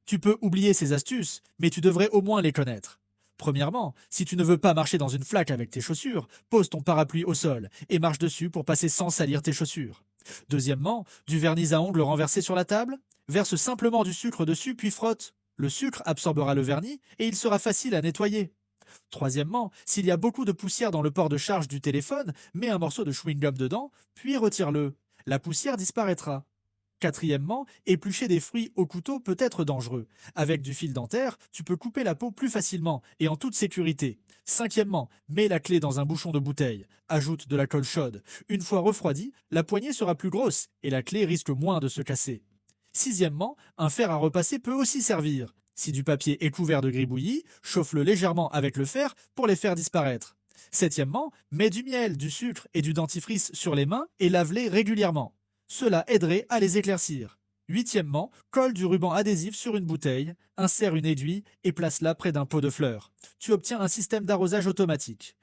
Tu peux oublier ces astuces, mais tu devrais au moins les connaître. Premièrement, si tu ne veux pas marcher dans une flaque avec tes chaussures, pose ton parapluie au sol et marche dessus pour passer sans salir tes chaussures. Deuxièmement, du vernis à ongles renversé sur la table, verse simplement du sucre dessus puis frotte. Le sucre absorbera le vernis et il sera facile à nettoyer. Troisièmement, s'il y a beaucoup de poussière dans le port de charge du téléphone, mets un morceau de chewing-gum dedans, puis retire-le. La poussière disparaîtra. Quatrièmement, éplucher des fruits au couteau peut être dangereux. Avec du fil dentaire, tu peux couper la peau plus facilement et en toute sécurité. Cinquièmement, mets la clé dans un bouchon de bouteille. Ajoute de la colle chaude. Une fois refroidie, la poignée sera plus grosse et la clé risque moins de se casser. Sixièmement, un fer à repasser peut aussi servir. Si du papier est couvert de gribouillis, chauffe-le légèrement avec le fer pour les faire disparaître. Septièmement, mets du miel, du sucre et du dentifrice sur les mains et lave-les régulièrement. Cela aiderait à les éclaircir. Huitièmement, colle du ruban adhésif sur une bouteille, insère une aiguille et place-la près d'un pot de fleurs. Tu obtiens un système d'arrosage automatique.